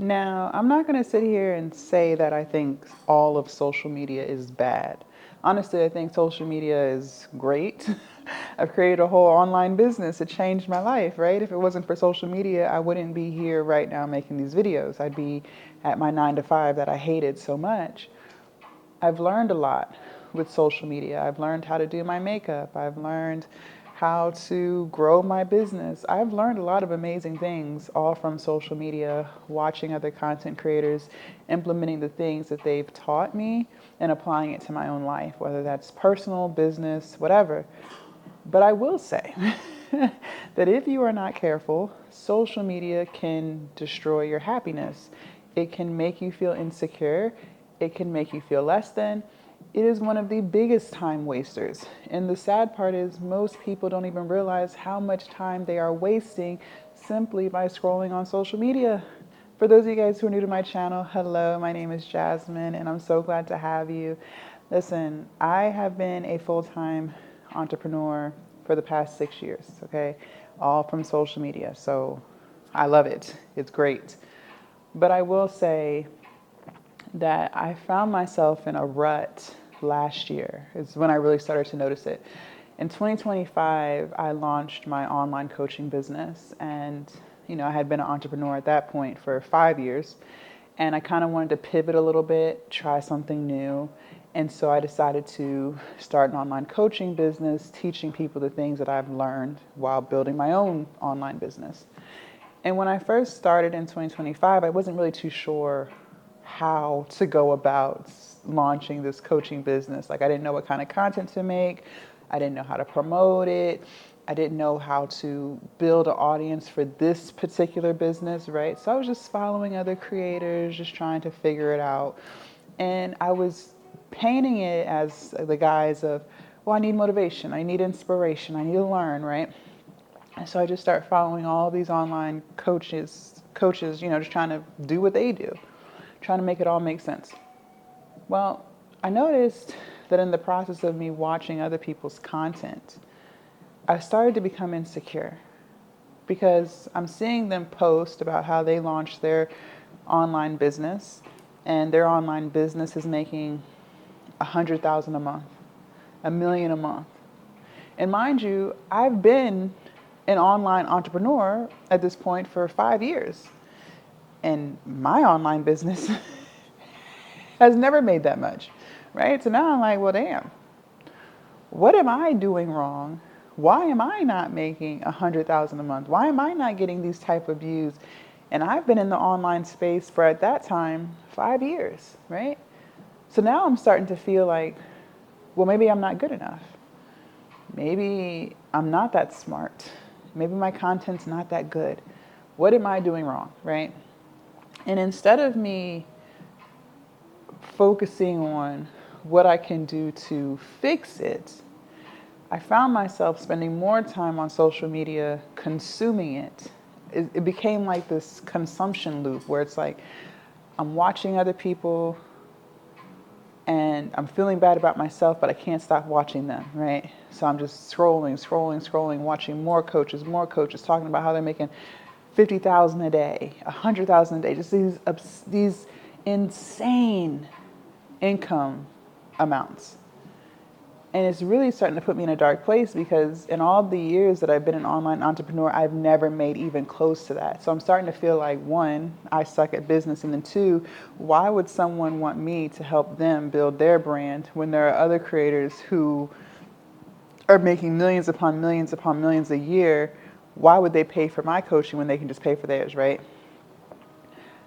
Now, I'm not going to sit here and say that I think all of social media is bad. Honestly, I think social media is great. I've created a whole online business. It changed my life, right? If it wasn't for social media, I wouldn't be here right now making these videos. I'd be at my 9 to 5 that I hated so much. I've learned a lot with social media. I've learned how to do my makeup. I've learned how to grow my business. I've learned a lot of amazing things all from social media, watching other content creators, implementing the things that they've taught me and applying it to my own life, whether that's personal, business, whatever. But I will say that if you are not careful, social media can destroy your happiness. It can make you feel insecure. It can make you feel less than. It is one of the biggest time wasters. And the sad part is most people don't even realize how much time they are wasting simply by scrolling on social media. For those of you guys who are new to my channel, hello, my name is Jasmine and I'm so glad to have you. Listen, I have been a full-time entrepreneur for the past 6 years, okay? All from social media. So I love it. It's great. But I will say that I found myself in a rut last year. It's when I really started to notice it. In 2025, I launched my online coaching business, and I had been an entrepreneur at that point for 5 years, and I kind of wanted to pivot a little bit, try something new. And so I decided to start an online coaching business, teaching people the things that I've learned while building my own online business. And when I first started in 2025, I wasn't really too sure how to go about launching this coaching business. Like, I didn't know what kind of content to make. I didn't know how to promote it. I didn't know how to build an audience for this particular business, right? So I was just following other creators, just trying to figure it out. And I was painting it as the guise of, well, I need motivation, I need inspiration, I need to learn, right? And so I just start following all these online coaches, just trying to do what they do, trying to make it all make sense. Well, I noticed that in the process of me watching other people's content, I started to become insecure because I'm seeing them post about how they launched their online business and their online business is making 100,000 a month, 1 million a month. And mind you, I've been an online entrepreneur at this point for 5 years. And my online business has never made that much, right? So now I'm like, well, damn, what am I doing wrong? Why am I not making 100,000 a month? Why am I not getting these type of views? And I've been in the online space for, at that time, 5 years, right? So now I'm starting to feel like, well, maybe I'm not good enough. Maybe I'm not that smart. Maybe my content's not that good. What am I doing wrong, right? And instead of me focusing on what I can do to fix it, I found myself spending more time on social media consuming it. It became like this consumption loop where it's like I'm watching other people and I'm feeling bad about myself, but I can't stop watching them, right? So I'm just scrolling, watching more coaches talking about how they're making 50,000 a day, 100,000 a day, just these insane income amounts. And it's really starting to put me in a dark place because in all the years that I've been an online entrepreneur, I've never made even close to that. So I'm starting to feel like, one, I suck at business, and then two, why would someone want me to help them build their brand when there are other creators who are making millions upon millions a year? Why would they pay for my coaching when they can just pay for theirs, right?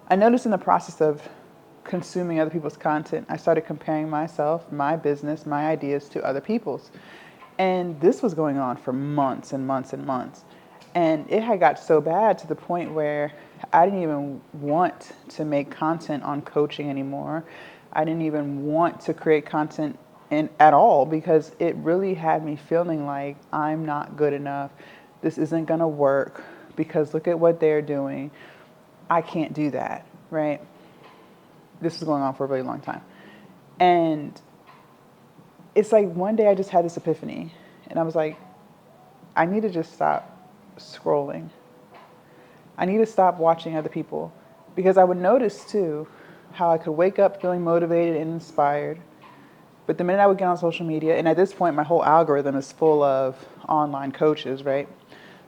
I noticed in the process of consuming other people's content, I started comparing myself, my business, my ideas to other people's. And this was going on for months and months and months. And it had got so bad to the point where I didn't even want to make content on coaching anymore. I didn't even want to create content at all because it really had me feeling like I'm not good enough. This isn't going to work because look at what they're doing. I can't do that, right? This was going on for a really long time. And it's like one day I just had this epiphany and I was like, I need to just stop scrolling. I need to stop watching other people Because I would notice too how I could wake up feeling motivated and inspired. But the minute I would get on social media, and at this point, my whole algorithm is full of online coaches, right?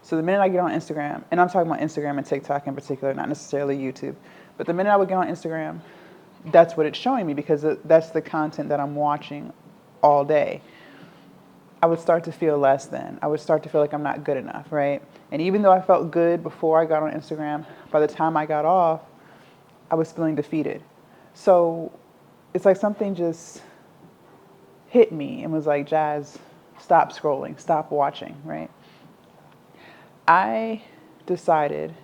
So the minute I get on Instagram, and I'm talking about Instagram and TikTok in particular, not necessarily YouTube, but the minute I would get on Instagram, that's what it's showing me because that's the content that I'm watching all day. I would start to feel less than. I would start to feel like I'm not good enough, right? And even though I felt good before I got on Instagram, by the time I got off, I was feeling defeated. So it's like something just hit me and was like, Jazz, stop scrolling, stop watching, right? I decided,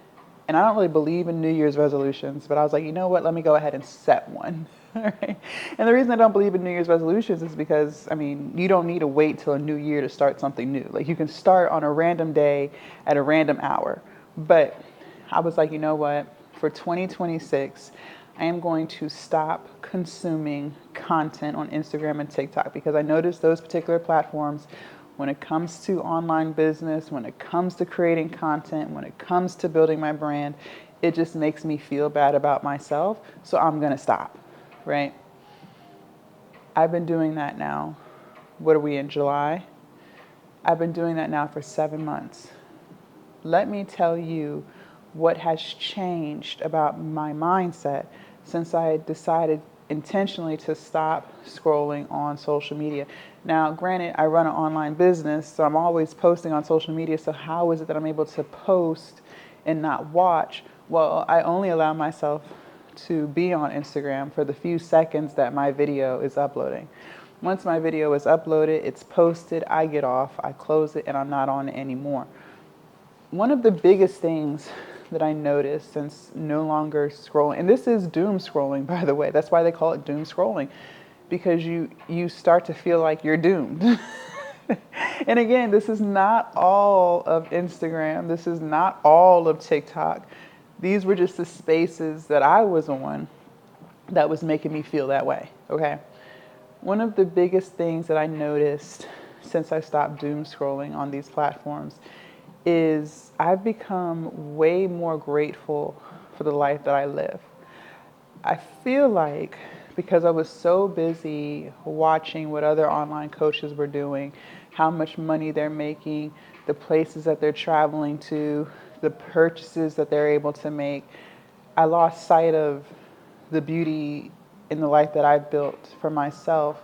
and I don't really believe in New Year's resolutions, but I was like, you know what, let me go ahead and set one. Right? And the reason I don't believe in New Year's resolutions is because, I mean, you don't need to wait till a new year to start something new. Like you can start on a random day at a random hour. But I was like, you know what, for 2026, I am going to stop consuming content on Instagram and TikTok because I noticed those particular platforms, when it comes to online business, when it comes to creating content, when it comes to building my brand, it just makes me feel bad about myself. So I'm going to stop, right? I've been doing that now. What are we in, July? I've been doing that now for 7 months. Let me tell you what has changed about my mindset since I decided intentionally to stop scrolling on social media. Now, granted, I run an online business, so I'm always posting on social media. So how is it that I'm able to post and not watch? Well, I only allow myself to be on Instagram for the few seconds that my video is uploading. Once my video is uploaded, it's posted, I get off, I close it, and I'm not on it anymore. One of the biggest things that I noticed since no longer scrolling, and this is doom scrolling, by the way, that's why they call it doom scrolling, because you start to feel like you're doomed. And again, this is not all of Instagram, this is not all of TikTok. These were just the spaces that I was on that was making me feel that way, okay? One of the biggest things that I noticed since I stopped doom scrolling on these platforms is I've become way more grateful for the life that I live. I feel like because I was so busy watching what other online coaches were doing, how much money they're making, the places that they're traveling to, the purchases that they're able to make, I lost sight of the beauty in the life that I've built for myself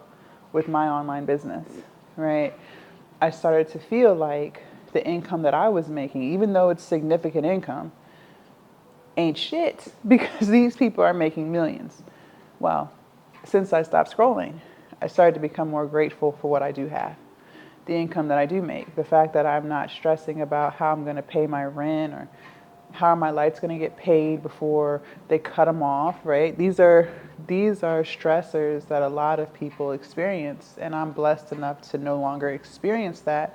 with my online business, right? I started to feel like the income that I was making, even though it's significant income, ain't shit because these people are making millions. Well, since I stopped scrolling, I started to become more grateful for what I do have, the income that I do make, the fact that I'm not stressing about how I'm going to pay my rent or how are my lights going to get paid before they cut them off, right? These are stressors that a lot of people experience, and I'm blessed enough to no longer experience that.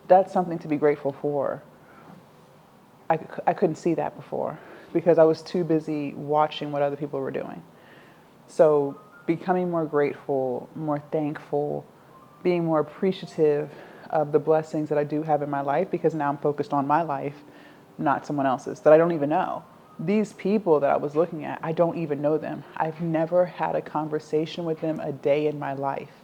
That's something to be grateful for. I couldn't see that before because I was too busy watching what other people were doing. So becoming more grateful, more thankful, being more appreciative of the blessings that I do have in my life because now I'm focused on my life, not someone else's that I don't even know. These people that I was looking at, I don't even know them. I've never had a conversation with them a day in my life.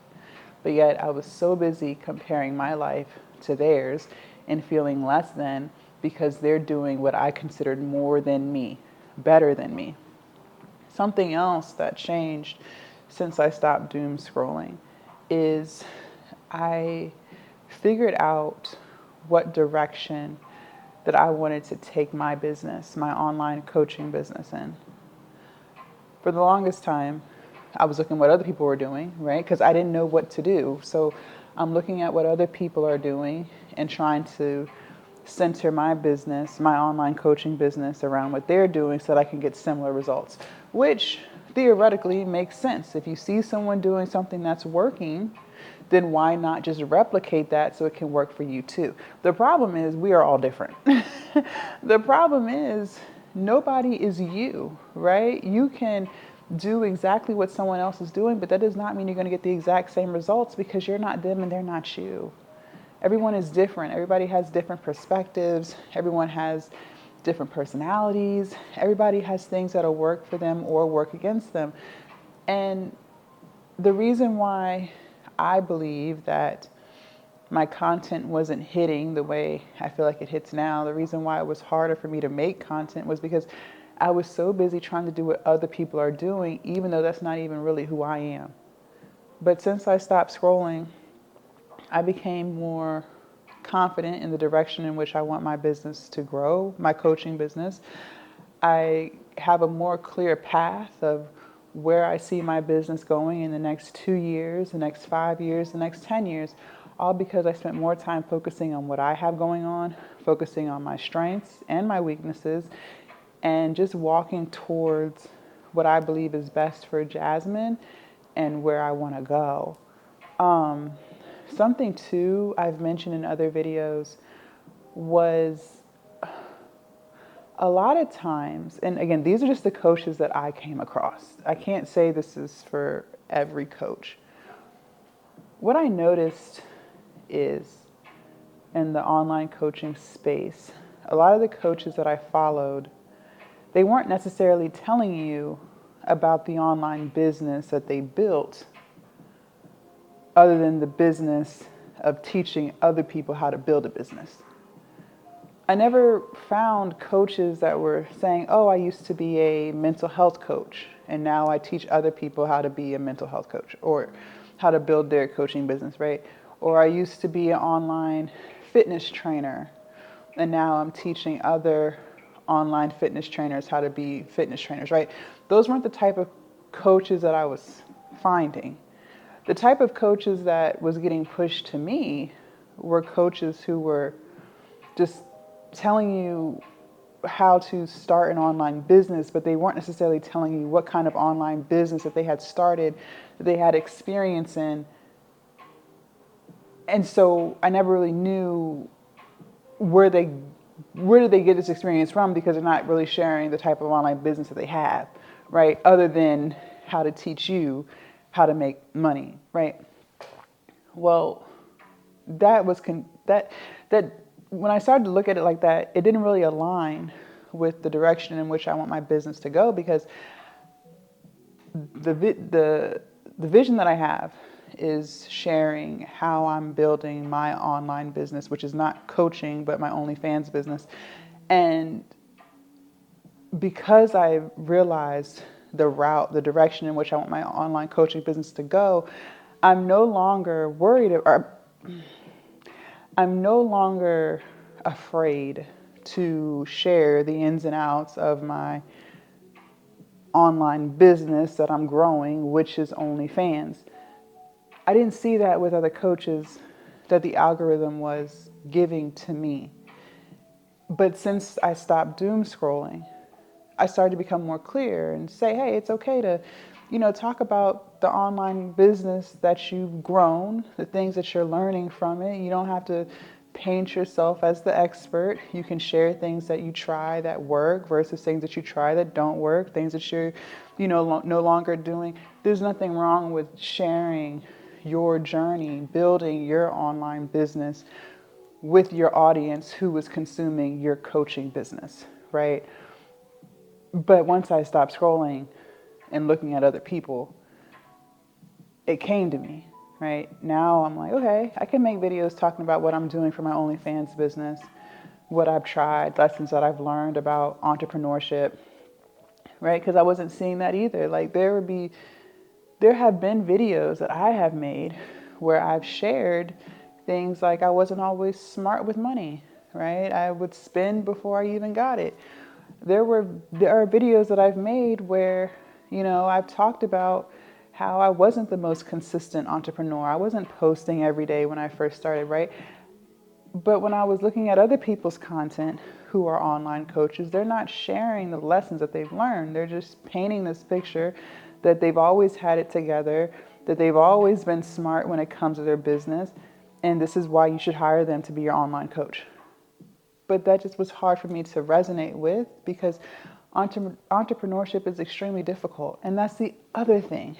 But yet I was so busy comparing my life to theirs and feeling less than because they're doing what I considered more than me, better than me. Something else that changed since I stopped doom scrolling is I figured out what direction that I wanted to take my business, my online coaching business in. For the longest time, I was looking at what other people were doing, right? Because I didn't know what to do. So I'm looking at what other people are doing and trying to center my business, my online coaching business around what they're doing so that I can get similar results, which theoretically makes sense. If you see someone doing something that's working, then why not just replicate that so it can work for you too? The problem is we are all different. The problem is nobody is you, right? You can do exactly what someone else is doing, but that does not mean you're going to get the exact same results because you're not them and they're not you. Everyone is different. Everybody has different perspectives. Everyone has different personalities. Everybody has things that'll work for them or work against them. And the reason why I believe that my content wasn't hitting the way I feel like it hits now, the reason why it was harder for me to make content was because I was so busy trying to do what other people are doing, even though that's not even really who I am. But since I stopped scrolling, I became more confident in the direction in which I want my business to grow, my coaching business. I have a more clear path of where I see my business going in the next 2 years, the next 5 years, the next 10 years, all because I spent more time focusing on what I have going on, focusing on my strengths and my weaknesses, and just walking towards what I believe is best for Jasmine and where I want to go. Something too I've mentioned in other videos was a lot of times, and again, these are just the coaches that I came across. I can't say this is for every coach. What I noticed is in the online coaching space, a lot of the coaches that I followed, they weren't necessarily telling you about the online business that they built, other than the business of teaching other people how to build a business. I never found coaches that were saying, oh, I used to be a mental health coach, and now I teach other people how to be a mental health coach, or how to build their coaching business, right? Or I used to be an online fitness trainer, and now I'm teaching other online fitness trainers how to be fitness trainers, right? Those weren't the type of coaches that I was finding. The type of coaches that was getting pushed to me were coaches who were just telling you how to start an online business, but they weren't necessarily telling you what kind of online business that they had started, that they had experience in. And so I never really knew where did they get this experience from, because they're not really sharing the type of online business that they have, right? Other than how to teach you how to make money, right? Well, that when I started to look at it like that, it didn't really align with the direction in which I want my business to go, because the vision that I have is sharing how I'm building my online business, which is not coaching, but my OnlyFans business. And because I realized the direction in which I want my online coaching business to go, I'm no longer worried, or I'm no longer afraid to share the ins and outs of my online business that I'm growing, which is OnlyFans. I didn't see that with other coaches, that the algorithm was giving to me. But since I stopped doom scrolling, I started to become more clear and say, hey, it's okay to, talk about the online business that you've grown, the things that you're learning from it. You don't have to paint yourself as the expert. You can share things that you try that work versus things that you try that don't work, things that you're, no longer doing. There's nothing wrong with sharing your journey, building your online business with your audience who is consuming your coaching business, right? But once I stopped scrolling and looking at other people, it came to me, right? Now I'm like, okay, I can make videos talking about what I'm doing for my OnlyFans business, what I've tried, lessons that I've learned about entrepreneurship, right? Because I wasn't seeing that either. Like there have been videos that I have made where I've shared things like I wasn't always smart with money, right? I would spend before I even got it. There are videos that I've made where, I've talked about how I wasn't the most consistent entrepreneur. I wasn't posting every day when I first started, right? But when I was looking at other people's content who are online coaches, they're not sharing the lessons that they've learned. They're just painting this picture that they've always had it together, that they've always been smart when it comes to their business, and this is why you should hire them to be your online coach. But that just was hard for me to resonate with, because entrepreneurship is extremely difficult. And that's the other thing,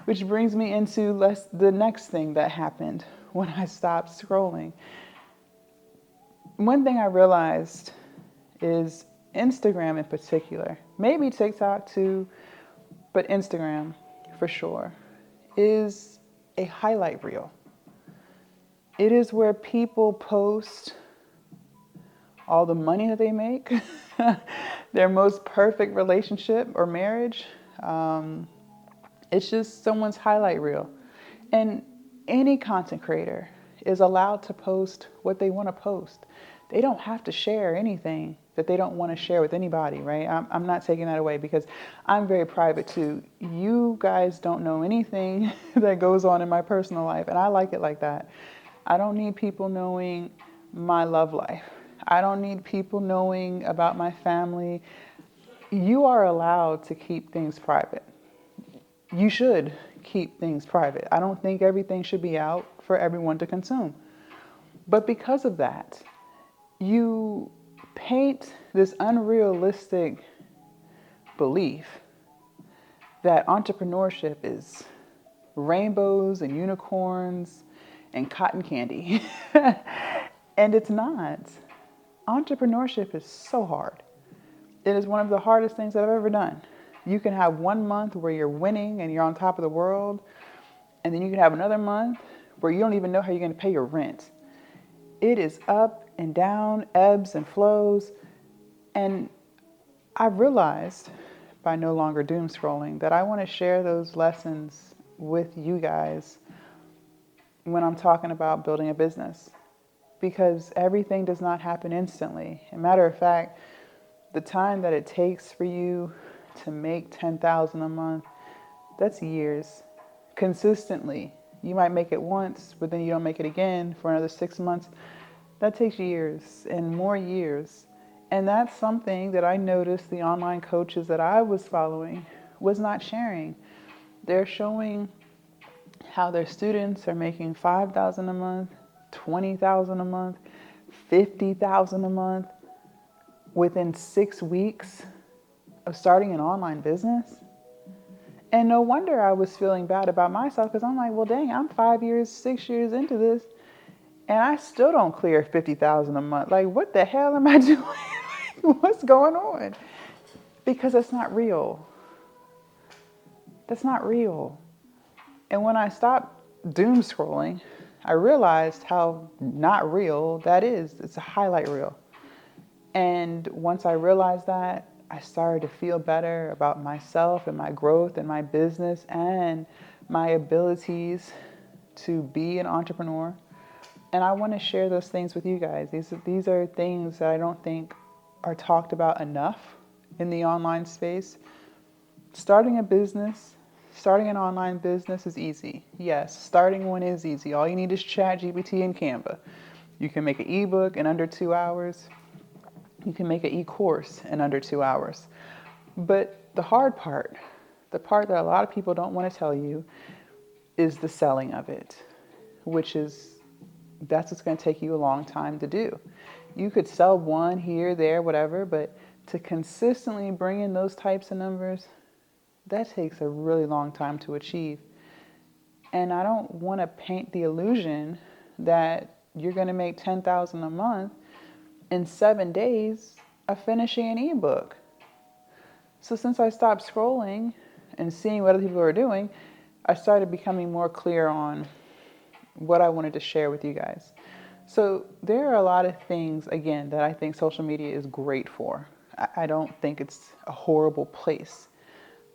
which brings me into the next thing that happened when I stopped scrolling. One thing I realized is Instagram in particular, maybe TikTok too, but Instagram for sure, is a highlight reel. It is where people post all the money that they make, their most perfect relationship or marriage. It's just someone's highlight reel. And any content creator is allowed to post what they want to post. They don't have to share anything that they don't want to share with anybody, right? I'm not taking that away because I'm very private too. You guys don't know anything that goes on in my personal life, and I like it like that. I don't need people knowing my love life. I don't need people knowing about my family. You are allowed to keep things private. You should keep things private. I don't think everything should be out for everyone to consume. But because of that, you paint this unrealistic belief that entrepreneurship is rainbows and unicorns and cotton candy. And it's not. Entrepreneurship is so hard. It is one of the hardest things that I've ever done. You can have 1 month where you're winning and you're on top of the world, and then you can have another month where you don't even know how you're going to pay your rent. It is up and down, ebbs and flows. And I realized by no longer doom scrolling that I want to share those lessons with you guys when I'm talking about building a business, because everything does not happen instantly. As a matter of fact, the time that it takes for you to make $10,000 a month, that's years. Consistently. You might make it once, but then you don't make it again for another 6 months. That takes years and more years. And that's something that I noticed the online coaches that I was following was not sharing. They're showing how their students are making $5,000 a month, $20,000 a month, $50,000 a month within 6 weeks of starting an online business. And no wonder I was feeling bad about myself, because I'm like, well, dang, I'm 5 years, 6 years into this, and I still don't clear $50,000 a month. Like, what the hell am I doing? What's going on? Because it's not real. That's not real. And when I stopped doom scrolling, I realized how not real that is. It's a highlight reel. And once I realized that, I started to feel better about myself and my growth and my business and my abilities to be an entrepreneur. And I want to share those things with you guys. These are things that I don't think are talked about enough in the online space. Starting a business, starting an online business is easy. Yes, starting one is easy. All you need is ChatGPT and Canva. You can make an ebook in under 2 hours. You can make an e-course in under 2 hours. But the hard part, the part that a lot of people don't want to tell you, is the selling of it, that's what's going to take you a long time to do. You could sell one here, there, whatever, but to consistently bring in those types of numbers, that takes a really long time to achieve. And I don't want to paint the illusion that you're going to make $10,000 a month in 7 days of finishing an ebook. So since I stopped scrolling and seeing what other people are doing, I started becoming more clear on what I wanted to share with you guys. So there are a lot of things, again, that I think social media is great for. I don't think it's a horrible place.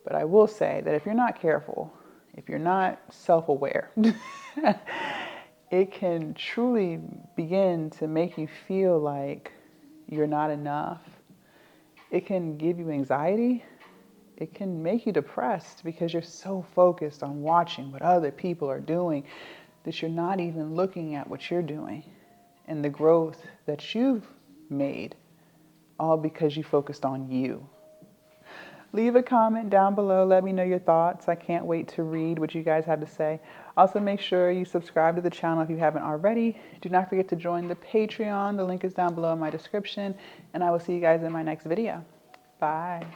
But I will say that if you're not careful, if you're not self-aware, it can truly begin to make you feel like you're not enough. It can give you anxiety. It can make you depressed because you're so focused on watching what other people are doing that you're not even looking at what you're doing and the growth that you've made, all because you focused on you. Leave a comment down below. Let me know your thoughts. I can't wait to read what you guys have to say. Also, make sure you subscribe to the channel if you haven't already. Do not forget to join the Patreon. The link is down below in my description. And I will see you guys in my next video. Bye.